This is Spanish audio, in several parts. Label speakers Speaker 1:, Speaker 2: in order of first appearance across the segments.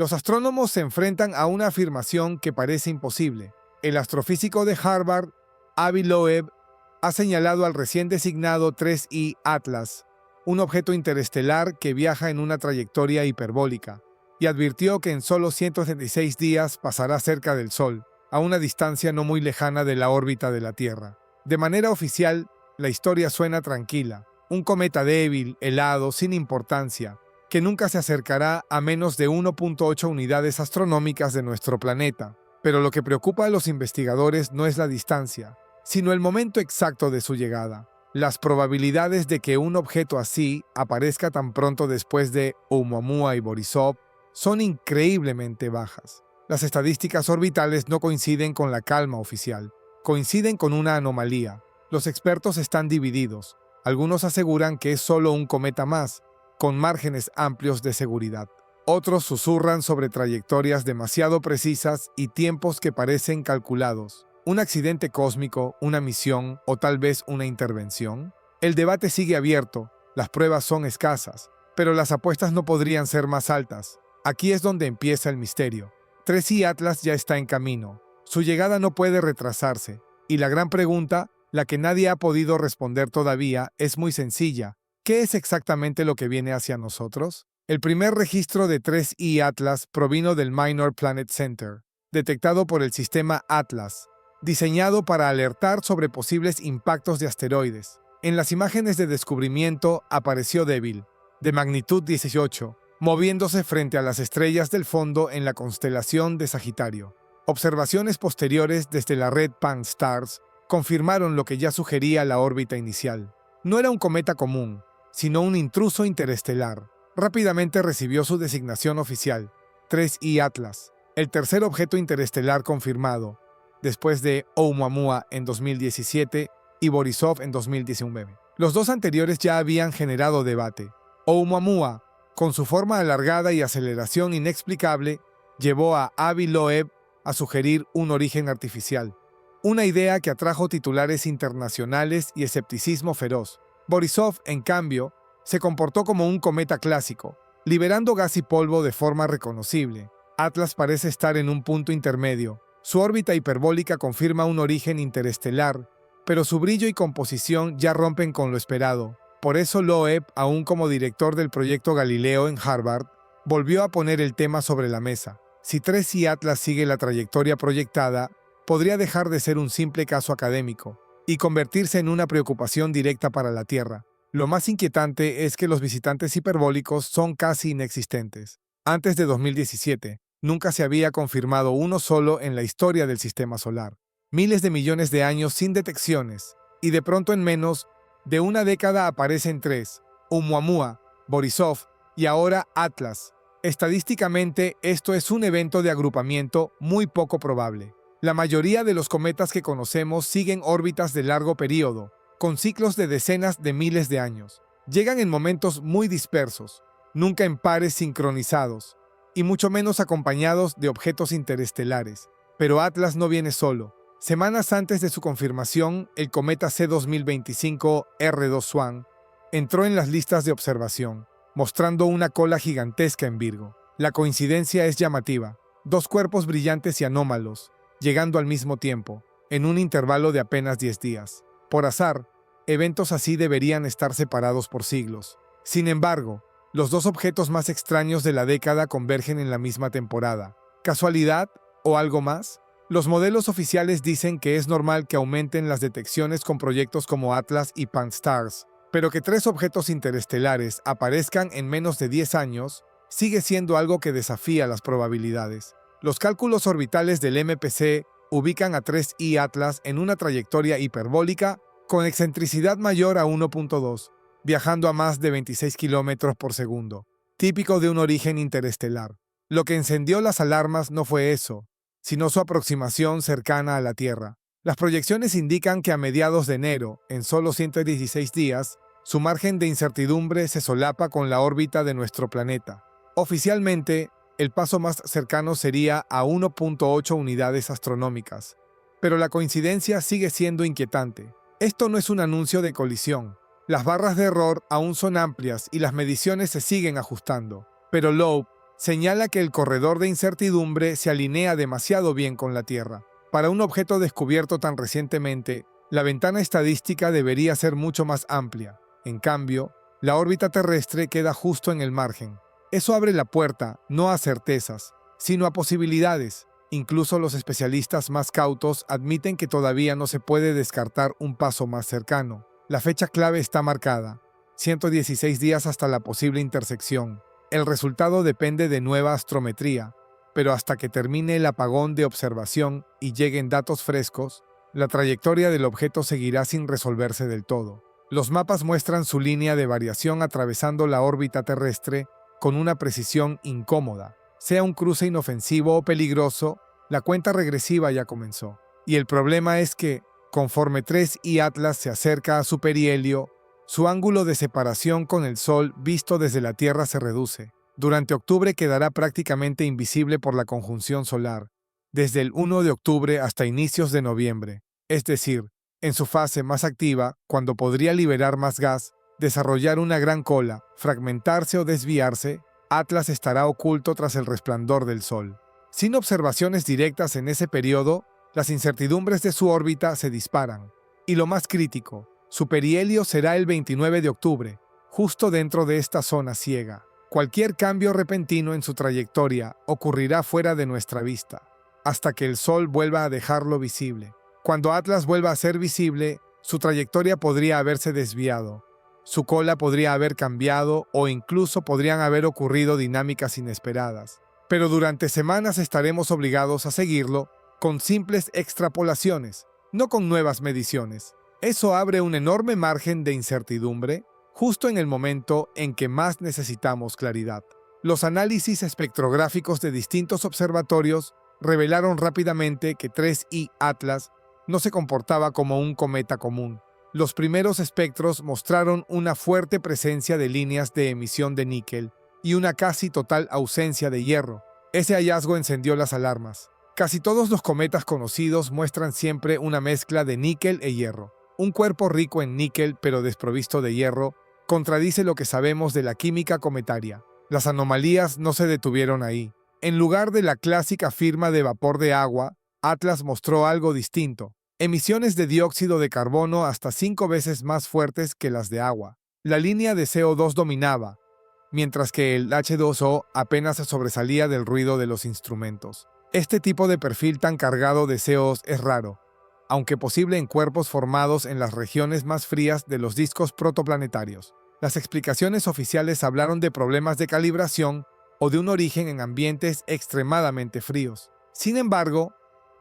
Speaker 1: Los astrónomos se enfrentan a una afirmación que parece imposible. El astrofísico de Harvard, Avi Loeb, ha señalado al recién designado 3I Atlas, un objeto interestelar que viaja en una trayectoria hiperbólica, y advirtió que en solo 176 días pasará cerca del Sol, a una distancia no muy lejana de la órbita de la Tierra. De manera oficial, la historia suena tranquila. Un cometa débil, helado, sin importancia, que nunca se acercará a menos de 1.8 unidades astronómicas de nuestro planeta. Pero lo que preocupa a los investigadores no es la distancia, sino el momento exacto de su llegada. Las probabilidades de que un objeto así aparezca tan pronto después de Oumuamua y Borisov son increíblemente bajas. Las estadísticas orbitales no coinciden con la calma oficial, coinciden con una anomalía. Los expertos están divididos. Algunos aseguran que es solo un cometa más, con márgenes amplios de seguridad. Otros susurran sobre trayectorias demasiado precisas y tiempos que parecen calculados. ¿Un accidente cósmico, una misión o tal vez una intervención? El debate sigue abierto, las pruebas son escasas, pero las apuestas no podrían ser más altas. Aquí es donde empieza el misterio. 3I Atlas ya está en camino. Su llegada no puede retrasarse. Y la gran pregunta, la que nadie ha podido responder todavía, es muy sencilla. ¿Qué es exactamente lo que viene hacia nosotros? El primer registro de 3I Atlas provino del Minor Planet Center, detectado por el sistema Atlas, diseñado para alertar sobre posibles impactos de asteroides. En las imágenes de descubrimiento apareció débil, de magnitud 18, moviéndose frente a las estrellas del fondo en la constelación de Sagitario. Observaciones posteriores desde la red Pan-STARRS confirmaron lo que ya sugería la órbita inicial. No era un cometa común, sino un intruso interestelar. Rápidamente recibió su designación oficial, 3I Atlas, el tercer objeto interestelar confirmado, después de Oumuamua en 2017 y Borisov en 2019. Los dos anteriores ya habían generado debate. Oumuamua, con su forma alargada y aceleración inexplicable, llevó a Avi Loeb a sugerir un origen artificial, una idea que atrajo titulares internacionales y escepticismo feroz. Borisov, en cambio, se comportó como un cometa clásico, liberando gas y polvo de forma reconocible. Atlas parece estar en un punto intermedio. Su órbita hiperbólica confirma un origen interestelar, pero su brillo y composición ya rompen con lo esperado. Por eso Loeb, aún como director del proyecto Galileo en Harvard, volvió a poner el tema sobre la mesa. Si 3I Atlas sigue la trayectoria proyectada, podría dejar de ser un simple caso académico y convertirse en una preocupación directa para la Tierra. Lo más inquietante es que los visitantes hiperbólicos son casi inexistentes. Antes de 2017, nunca se había confirmado uno solo en la historia del sistema solar. Miles de millones de años sin detecciones, y de pronto en menos de una década aparecen tres: Oumuamua, Borisov y ahora Atlas. Estadísticamente, esto es un evento de agrupamiento muy poco probable. La mayoría de los cometas que conocemos siguen órbitas de largo periodo, con ciclos de decenas de miles de años. Llegan en momentos muy dispersos, nunca en pares sincronizados, y mucho menos acompañados de objetos interestelares. Pero Atlas no viene solo. Semanas antes de su confirmación, el cometa C2025 R2 Swan entró en las listas de observación, mostrando una cola gigantesca en Virgo. La coincidencia es llamativa. Dos cuerpos brillantes y anómalos, llegando al mismo tiempo, en un intervalo de apenas 10 días. Por azar, eventos así deberían estar separados por siglos. Sin embargo, los dos objetos más extraños de la década convergen en la misma temporada. ¿Casualidad o algo más? Los modelos oficiales dicen que es normal que aumenten las detecciones con proyectos como Atlas y Pan-STARRS, pero que tres objetos interestelares aparezcan en menos de 10 años sigue siendo algo que desafía las probabilidades. Los cálculos orbitales del MPC ubican a 3I Atlas en una trayectoria hiperbólica con excentricidad mayor a 1.2, viajando a más de 26 km por segundo, típico de un origen interestelar. Lo que encendió las alarmas no fue eso, sino su aproximación cercana a la Tierra. Las proyecciones indican que a mediados de enero, en solo 116 días, su margen de incertidumbre se solapa con la órbita de nuestro planeta. Oficialmente, el paso más cercano sería a 1.8 unidades astronómicas, pero la coincidencia sigue siendo inquietante. Esto no es un anuncio de colisión. Las barras de error aún son amplias y las mediciones se siguen ajustando. Pero Loeb señala que el corredor de incertidumbre se alinea demasiado bien con la Tierra. Para un objeto descubierto tan recientemente, la ventana estadística debería ser mucho más amplia. En cambio, la órbita terrestre queda justo en el margen. Eso abre la puerta, no a certezas, sino a posibilidades. Incluso los especialistas más cautos admiten que todavía no se puede descartar un paso más cercano. La fecha clave está marcada: 116 días hasta la posible intersección. El resultado depende de nueva astrometría, pero hasta que termine el apagón de observación y lleguen datos frescos, la trayectoria del objeto seguirá sin resolverse del todo. Los mapas muestran su línea de variación atravesando la órbita terrestre con una precisión incómoda. Sea un cruce inofensivo o peligroso, la cuenta regresiva ya comenzó. Y el problema es que, conforme 3I Atlas se acerca a su perihelio, su ángulo de separación con el Sol visto desde la Tierra se reduce. Durante octubre quedará prácticamente invisible por la conjunción solar, desde el 1 de octubre hasta inicios de noviembre. Es decir, en su fase más activa, cuando podría liberar más gas, desarrollar una gran cola, fragmentarse o desviarse, Atlas estará oculto tras el resplandor del Sol. Sin observaciones directas en ese periodo, las incertidumbres de su órbita se disparan. Y lo más crítico, su perihelio será el 29 de octubre, justo dentro de esta zona ciega. Cualquier cambio repentino en su trayectoria ocurrirá fuera de nuestra vista, hasta que el Sol vuelva a dejarlo visible. Cuando Atlas vuelva a ser visible, su trayectoria podría haberse desviado, su cola podría haber cambiado o incluso podrían haber ocurrido dinámicas inesperadas. Pero durante semanas estaremos obligados a seguirlo con simples extrapolaciones, no con nuevas mediciones. Eso abre un enorme margen de incertidumbre justo en el momento en que más necesitamos claridad. Los análisis espectrográficos de distintos observatorios revelaron rápidamente que 3I Atlas no se comportaba como un cometa común. Los primeros espectros mostraron una fuerte presencia de líneas de emisión de níquel y una casi total ausencia de hierro. Ese hallazgo encendió las alarmas. Casi todos los cometas conocidos muestran siempre una mezcla de níquel e hierro. Un cuerpo rico en níquel pero desprovisto de hierro contradice lo que sabemos de la química cometaria. Las anomalías no se detuvieron ahí. En lugar de la clásica firma de vapor de agua, Atlas mostró algo distinto: emisiones de dióxido de carbono hasta 5 veces más fuertes que las de agua. La línea de CO2 dominaba, mientras que el H2O apenas se sobresalía del ruido de los instrumentos. Este tipo de perfil tan cargado de CO2 es raro, aunque posible en cuerpos formados en las regiones más frías de los discos protoplanetarios. Las explicaciones oficiales hablaron de problemas de calibración o de un origen en ambientes extremadamente fríos. Sin embargo,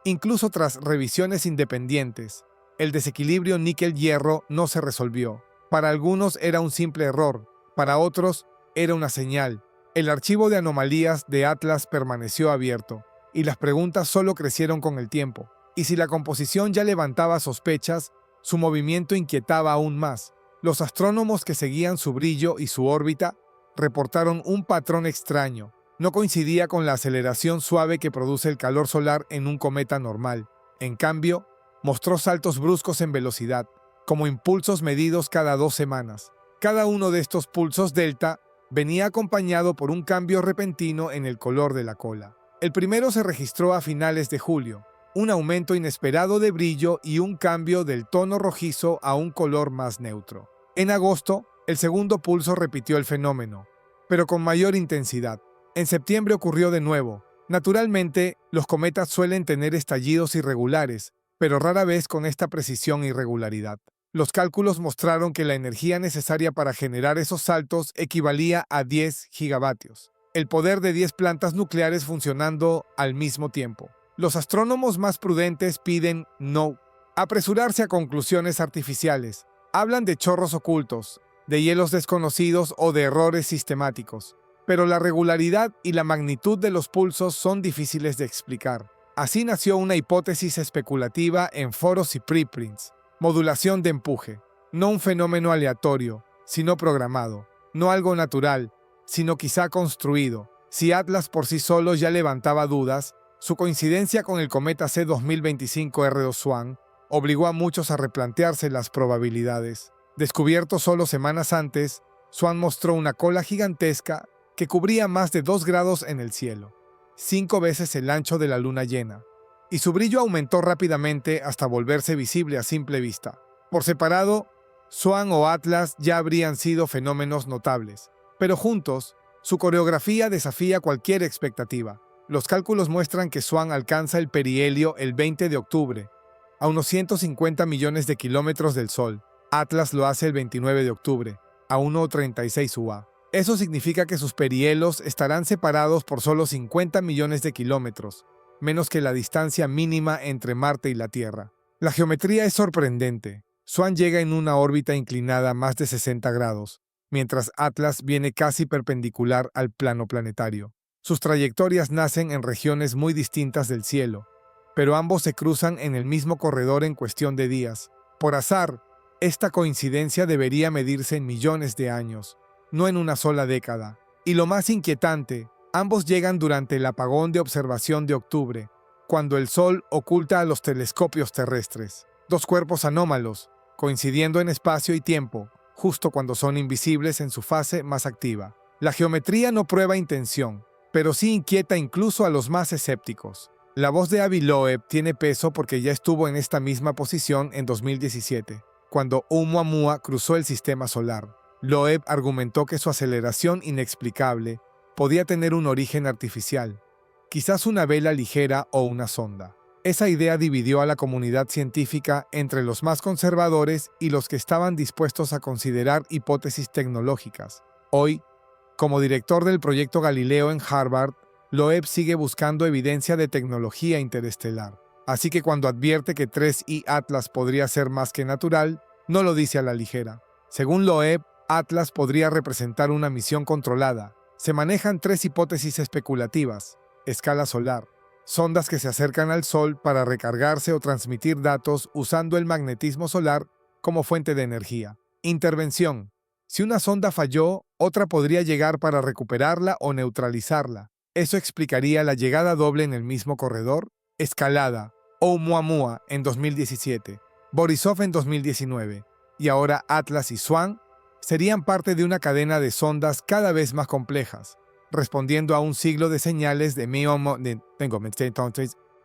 Speaker 1: incluso tras revisiones independientes, el desequilibrio níquel-hierro no se resolvió. Para algunos era un simple error, para otros era una señal. El archivo de anomalías de Atlas permaneció abierto, y las preguntas solo crecieron con el tiempo. Y si la composición ya levantaba sospechas, su movimiento inquietaba aún más. Los astrónomos que seguían su brillo y su órbita reportaron un patrón extraño. No coincidía con la aceleración suave que produce el calor solar en un cometa normal. En cambio, mostró saltos bruscos en velocidad, como impulsos medidos cada 2 semanas. Cada uno de estos pulsos delta venía acompañado por un cambio repentino en el color de la cola. El primero se registró a finales de julio, un aumento inesperado de brillo y un cambio del tono rojizo a un color más neutro. En agosto, el segundo pulso repitió el fenómeno, pero con mayor intensidad. En septiembre ocurrió de nuevo. Naturalmente, los cometas suelen tener estallidos irregulares, pero rara vez con esta precisión y regularidad. Los cálculos mostraron que la energía necesaria para generar esos saltos equivalía a 10 gigavatios, el poder de 10 plantas nucleares funcionando al mismo tiempo. Los astrónomos más prudentes piden no apresurarse a conclusiones artificiales. Hablan de chorros ocultos, de hielos desconocidos o de errores sistemáticos. Pero la regularidad y la magnitud de los pulsos son difíciles de explicar. Así nació una hipótesis especulativa en foros y preprints: modulación de empuje. No un fenómeno aleatorio, sino programado. No algo natural, sino quizá construido. Si Atlas por sí solo ya levantaba dudas, su coincidencia con el cometa C 2025 R2 Swan obligó a muchos a replantearse las probabilidades. Descubierto solo semanas antes, Swan mostró una cola gigantesca que cubría más de 2 grados en el cielo, 5 veces el ancho de la luna llena, y su brillo aumentó rápidamente hasta volverse visible a simple vista. Por separado, Swan o Atlas ya habrían sido fenómenos notables, pero juntos, su coreografía desafía cualquier expectativa. Los cálculos muestran que Swan alcanza el perihelio el 20 de octubre, a unos 150 millones de kilómetros del Sol. Atlas lo hace el 29 de octubre, a 1,36 UA. Eso significa que sus perielos estarán separados por solo 50 millones de kilómetros, menos que la distancia mínima entre Marte y la Tierra. La geometría es sorprendente. Swan llega en una órbita inclinada más de 60 grados, mientras Atlas viene casi perpendicular al plano planetario. Sus trayectorias nacen en regiones muy distintas del cielo, pero ambos se cruzan en el mismo corredor en cuestión de días. Por azar, esta coincidencia debería medirse en millones de años, no en una sola década. Y lo más inquietante, ambos llegan durante el apagón de observación de octubre, cuando el Sol oculta a los telescopios terrestres. Dos cuerpos anómalos, coincidiendo en espacio y tiempo, justo cuando son invisibles en su fase más activa. La geometría no prueba intención, pero sí inquieta incluso a los más escépticos. La voz de Avi Loeb tiene peso porque ya estuvo en esta misma posición en 2017, cuando Oumuamua cruzó el sistema solar. Loeb argumentó que su aceleración inexplicable podía tener un origen artificial, quizás una vela ligera o una sonda. Esa idea dividió a la comunidad científica entre los más conservadores y los que estaban dispuestos a considerar hipótesis tecnológicas. Hoy, como director del proyecto Galileo en Harvard, Loeb sigue buscando evidencia de tecnología interestelar. Así que cuando advierte que 3I Atlas podría ser más que natural, no lo dice a la ligera. Según Loeb, Atlas podría representar una misión controlada. Se manejan 3 hipótesis especulativas: escala solar, sondas que se acercan al Sol para recargarse o transmitir datos usando el magnetismo solar como fuente de energía. Intervención: si una sonda falló, otra podría llegar para recuperarla o neutralizarla. Eso explicaría la llegada doble en el mismo corredor. Escalada: Oumuamua en 2017, Borisov en 2019, y ahora Atlas y Swan serían parte de una cadena de sondas cada vez más complejas, respondiendo a un siglo de señales de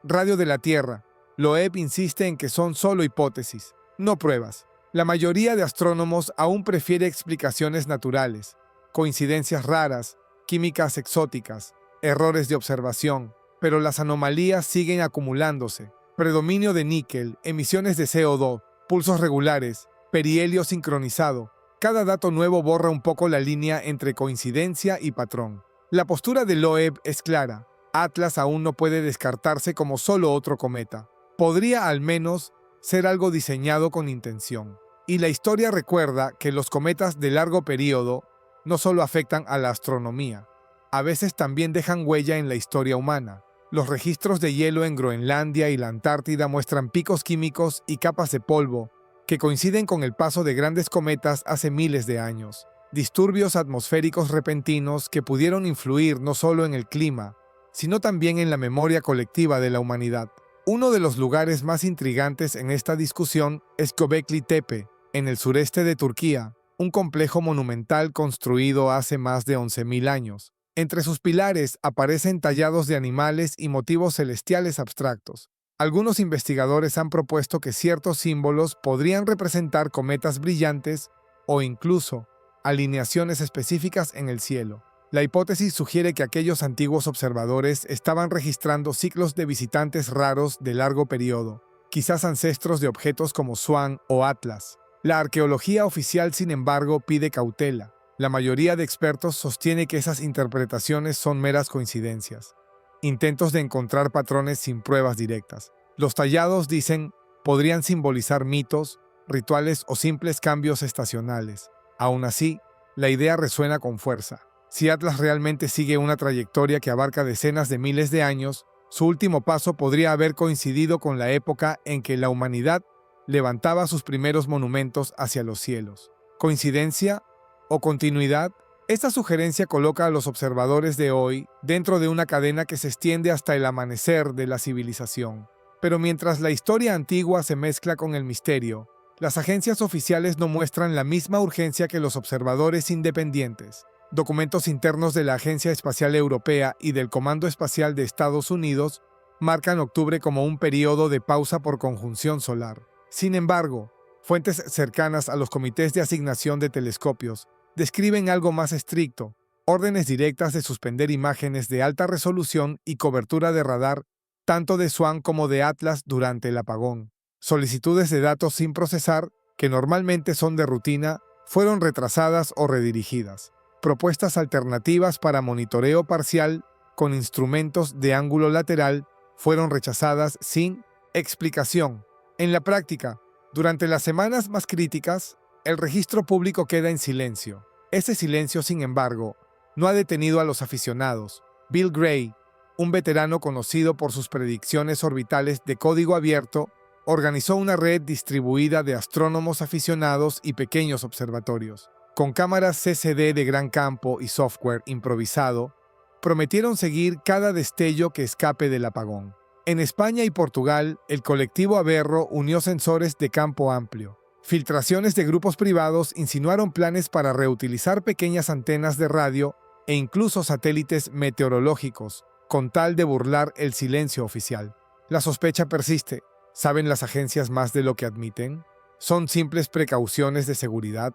Speaker 1: radio de la Tierra. Loeb insiste en que son solo hipótesis, no pruebas. La mayoría de astrónomos aún prefiere explicaciones naturales, coincidencias raras, químicas exóticas, errores de observación, pero las anomalías siguen acumulándose. Predominio de níquel, emisiones de CO2, pulsos regulares, perihelio sincronizado. Cada dato nuevo borra un poco la línea entre coincidencia y patrón. La postura de Loeb es clara. Atlas aún no puede descartarse como solo otro cometa. Podría al menos ser algo diseñado con intención. Y la historia recuerda que los cometas de largo periodo no solo afectan a la astronomía, a veces también dejan huella en la historia humana. Los registros de hielo en Groenlandia y la Antártida muestran picos químicos y capas de polvo que coinciden con el paso de grandes cometas hace miles de años. Disturbios atmosféricos repentinos que pudieron influir no solo en el clima, sino también en la memoria colectiva de la humanidad. Uno de los lugares más intrigantes en esta discusión es Göbekli Tepe, en el sureste de Turquía, un complejo monumental construido hace más de 11.000 años. Entre sus pilares aparecen tallados de animales y motivos celestiales abstractos. Algunos investigadores han propuesto que ciertos símbolos podrían representar cometas brillantes o incluso alineaciones específicas en el cielo. La hipótesis sugiere que aquellos antiguos observadores estaban registrando ciclos de visitantes raros de largo periodo, quizás ancestros de objetos como Swan o Atlas. La arqueología oficial, sin embargo, pide cautela. La mayoría de expertos sostiene que esas interpretaciones son meras coincidencias, intentos de encontrar patrones sin pruebas directas. Los tallados, dicen, podrían simbolizar mitos, rituales o simples cambios estacionales. Aún así, la idea resuena con fuerza. Si Atlas realmente sigue una trayectoria que abarca decenas de miles de años, su último paso podría haber coincidido con la época en que la humanidad levantaba sus primeros monumentos hacia los cielos. ¿Coincidencia o continuidad? Esta sugerencia coloca a los observadores de hoy dentro de una cadena que se extiende hasta el amanecer de la civilización. Pero mientras la historia antigua se mezcla con el misterio, las agencias oficiales no muestran la misma urgencia que los observadores independientes. Documentos internos de la Agencia Espacial Europea y del Comando Espacial de Estados Unidos marcan octubre como un periodo de pausa por conjunción solar. Sin embargo, fuentes cercanas a los comités de asignación de telescopios describen algo más estricto: órdenes directas de suspender imágenes de alta resolución y cobertura de radar, tanto de SWAN como de Atlas durante el apagón. Solicitudes de datos sin procesar, que normalmente son de rutina, fueron retrasadas o redirigidas. Propuestas alternativas para monitoreo parcial con instrumentos de ángulo lateral fueron rechazadas sin explicación. En la práctica, durante las semanas más críticas, el registro público queda en silencio. Ese silencio, sin embargo, no ha detenido a los aficionados. Bill Gray, un veterano conocido por sus predicciones orbitales de código abierto, organizó una red distribuida de astrónomos aficionados y pequeños observatorios. Con cámaras CCD de gran campo y software improvisado, prometieron seguir cada destello que escape del apagón. En España y Portugal, el colectivo Averro unió sensores de campo amplio. Filtraciones de grupos privados insinuaron planes para reutilizar pequeñas antenas de radio e incluso satélites meteorológicos, con tal de burlar el silencio oficial. La sospecha persiste. ¿Saben las agencias más de lo que admiten? ¿Son simples precauciones de seguridad,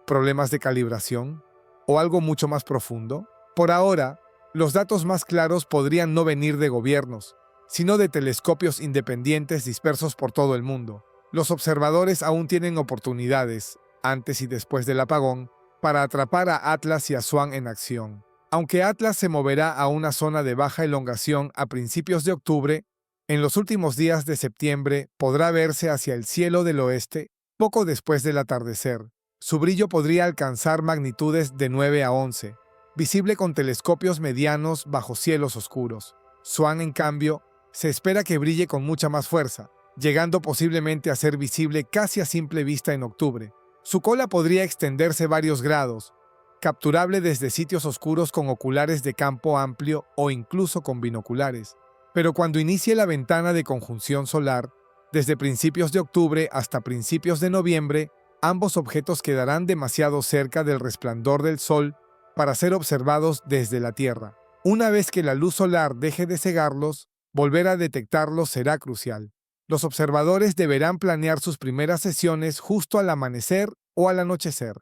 Speaker 1: problemas de calibración o algo mucho más profundo? Por ahora, los datos más claros podrían no venir de gobiernos, sino de telescopios independientes dispersos por todo el mundo. Los observadores aún tienen oportunidades, antes y después del apagón, para atrapar a Atlas y a SWAN en acción. Aunque Atlas se moverá a una zona de baja elongación a principios de octubre, en los últimos días de septiembre podrá verse hacia el cielo del oeste poco después del atardecer. Su brillo podría alcanzar magnitudes de 9 a 11, visible con telescopios medianos bajo cielos oscuros. SWAN, en cambio, se espera que brille con mucha más fuerza, llegando posiblemente a ser visible casi a simple vista en octubre. Su cola podría extenderse varios grados, capturable desde sitios oscuros con oculares de campo amplio o incluso con binoculares. Pero cuando inicie la ventana de conjunción solar, desde principios de octubre hasta principios de noviembre, ambos objetos quedarán demasiado cerca del resplandor del Sol para ser observados desde la Tierra. Una vez que la luz solar deje de cegarlos, volver a detectarlos será crucial. Los observadores deberán planear sus primeras sesiones justo al amanecer o al anochecer,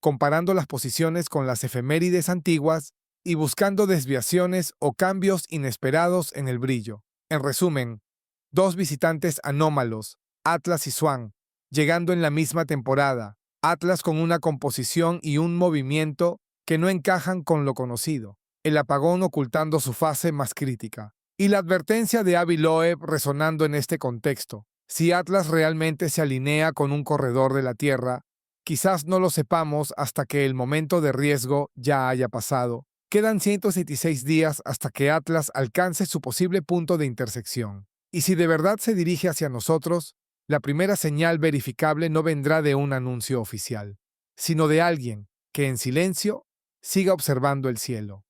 Speaker 1: comparando las posiciones con las efemérides antiguas y buscando desviaciones o cambios inesperados en el brillo. En resumen, dos visitantes anómalos, Atlas y SWAN, llegando en la misma temporada, Atlas con una composición y un movimiento que no encajan con lo conocido, el apagón ocultando su fase más crítica. Y la advertencia de Avi Loeb resonando en este contexto: si Atlas realmente se alinea con un corredor de la Tierra, quizás no lo sepamos hasta que el momento de riesgo ya haya pasado. Quedan 176 días hasta que Atlas alcance su posible punto de intersección. Y si de verdad se dirige hacia nosotros, la primera señal verificable no vendrá de un anuncio oficial, sino de alguien que en silencio siga observando el cielo.